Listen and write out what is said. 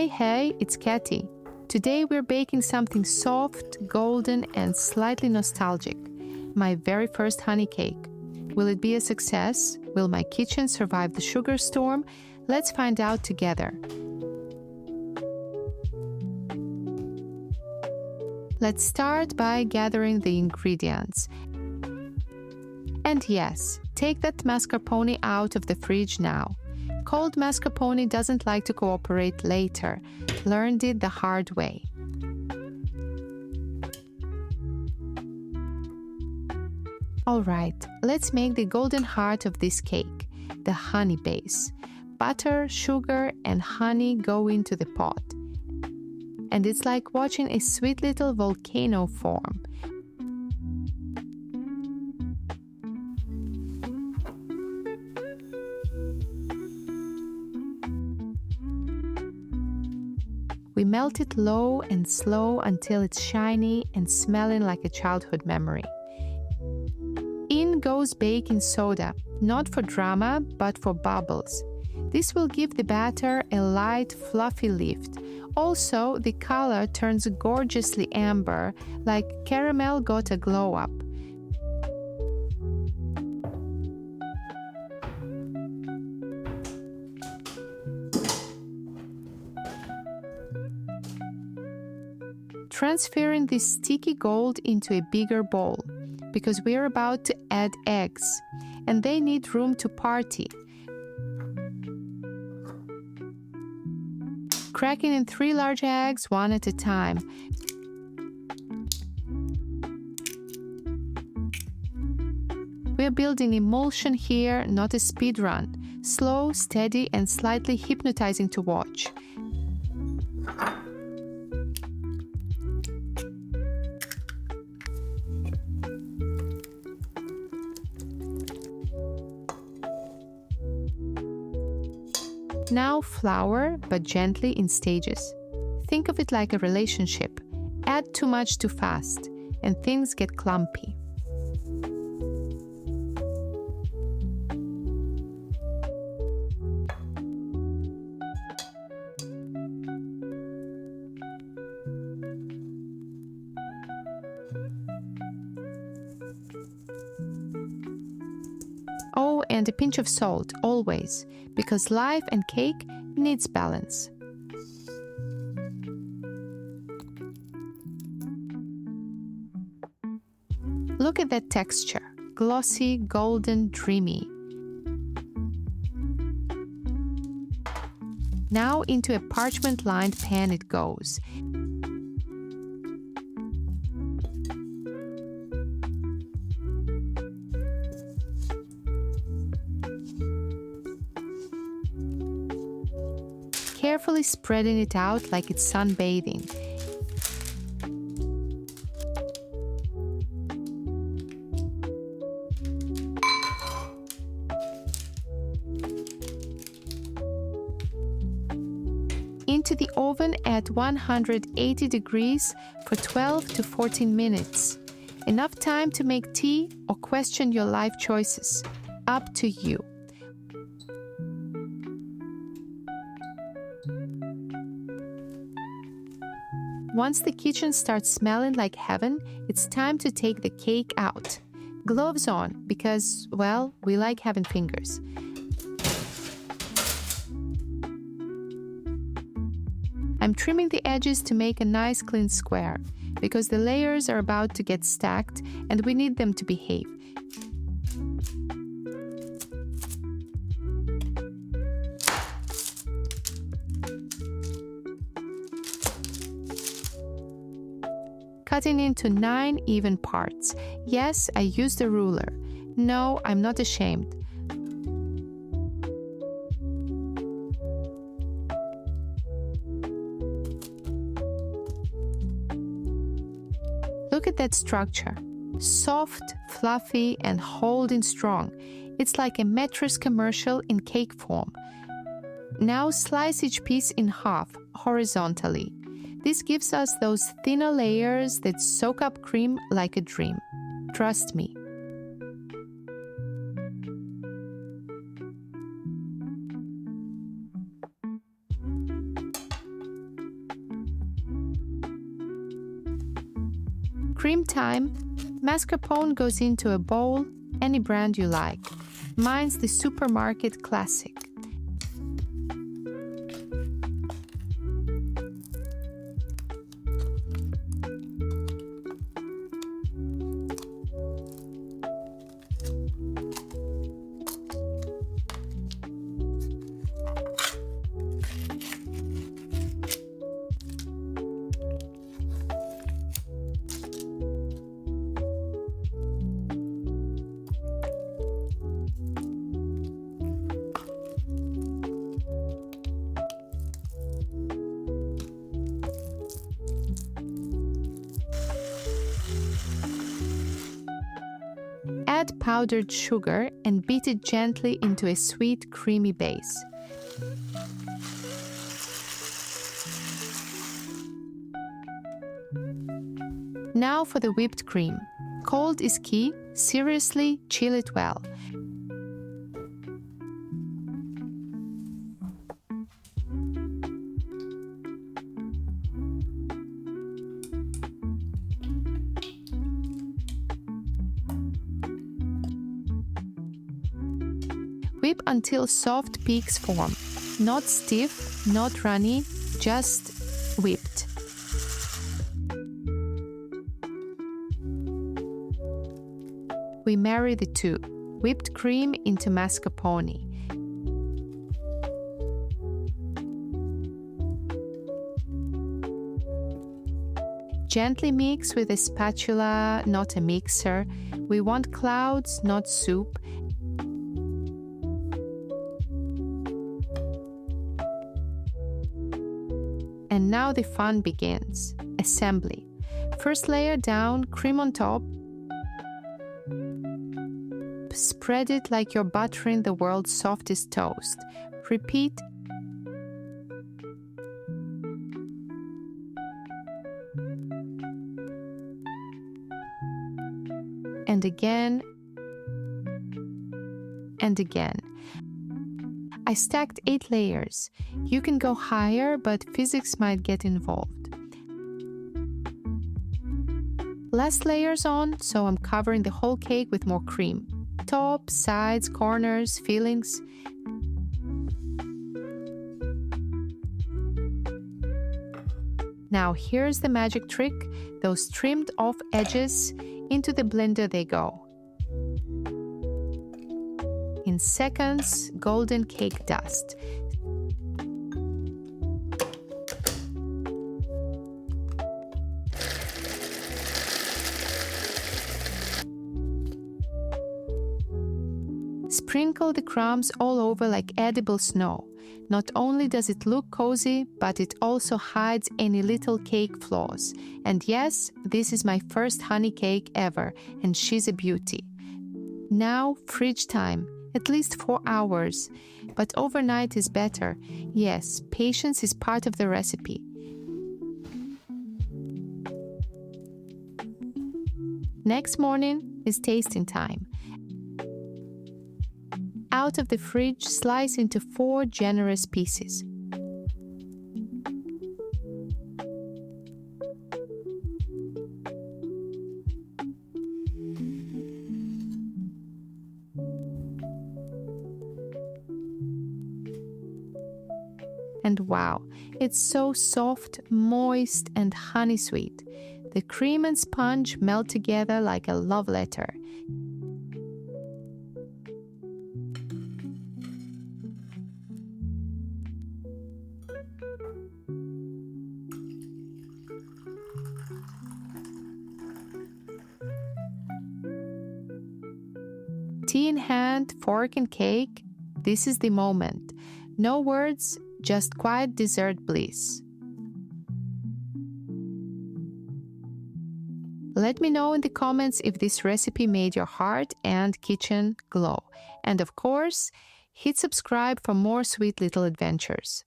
Hey, it's Katy. Today we're baking something soft, golden, and slightly nostalgic. My very first honey cake. Will it be a success? Will my kitchen survive the sugar storm? Let's find out together. Let's start by gathering the ingredients. And yes, take that mascarpone out of the fridge now. Cold mascarpone doesn't like to cooperate later. Learned it the hard way. Alright, let's make the golden heart of this cake, the honey base. Butter, sugar, and honey go into the pot. And it's like watching a sweet little volcano form. We melt it low and slow until it's shiny and smelling like a childhood memory. In goes baking soda, not for drama, but for bubbles. This will give the batter a light, fluffy lift. Also, the color turns gorgeously amber, like caramel got a glow up. Transferring this sticky gold into a bigger bowl, because we're about to add eggs, and they need room to party. Cracking in 3 large eggs, one at a time. We're building emulsion here, not a speed run. Slow, steady, and slightly hypnotizing to watch. Now flour, but gently in stages. Think of it like a relationship. Add too much too fast, and things get clumpy. Oh, and a pinch of salt, always, because life and cake needs balance. Look at that texture, glossy, golden, dreamy. Now into a parchment-lined pan it goes. Carefully spreading it out like it's sunbathing. Into the oven at 180 degrees for 12 to 14 minutes. Enough time to make tea or question your life choices. Up to you. Once the kitchen starts smelling like heaven, it's time to take the cake out. Gloves on, because, well, we like having fingers. I'm trimming the edges to make a nice clean square, because the layers are about to get stacked and we need them to behave. Cutting into 9 even parts. Yes, I used a ruler. No, I'm not ashamed. Look at that structure. Soft, fluffy, and holding strong. It's like a mattress commercial in cake form. Now slice each piece in half, horizontally. This gives us those thinner layers that soak up cream like a dream. Trust me. Cream time. Mascarpone goes into a bowl, any brand you like. Mine's the supermarket classic. Add powdered sugar and beat it gently into a sweet, creamy base. Now for the whipped cream. Cold is key. Seriously, chill it well. Whip until soft peaks form. Not stiff, not runny, just whipped. We marry the two, whipped cream into mascarpone. Gently mix with a spatula, not a mixer. We want clouds, not soup. And now the fun begins. Assembly. First layer down, cream on top. Spread it like you're buttering the world's softest toast. Repeat. And again. And again. I stacked 8 layers. You can go higher, but physics might get involved. Less layers on, so I'm covering the whole cake with more cream. Top, sides, corners, fillings. Now here's the magic trick. Those trimmed off edges, into the blender they go. In seconds, golden cake dust. Sprinkle the crumbs all over like edible snow. Not only does it look cozy, but it also hides any little cake flaws. And yes, this is my first honey cake ever, and she's a beauty. Now, fridge time. At least 4 hours. But overnight is better. Yes, patience is part of the recipe. Next morning is tasting time. Out of the fridge, slice into 4 generous pieces. And wow, it's so soft, moist, and honey sweet. The cream and sponge melt together like a love letter. Tea in hand, fork and cake. This is the moment. No words, just quiet dessert bliss. Let me know in the comments if this recipe made your heart and kitchen glow. And of course, hit subscribe for more sweet little adventures.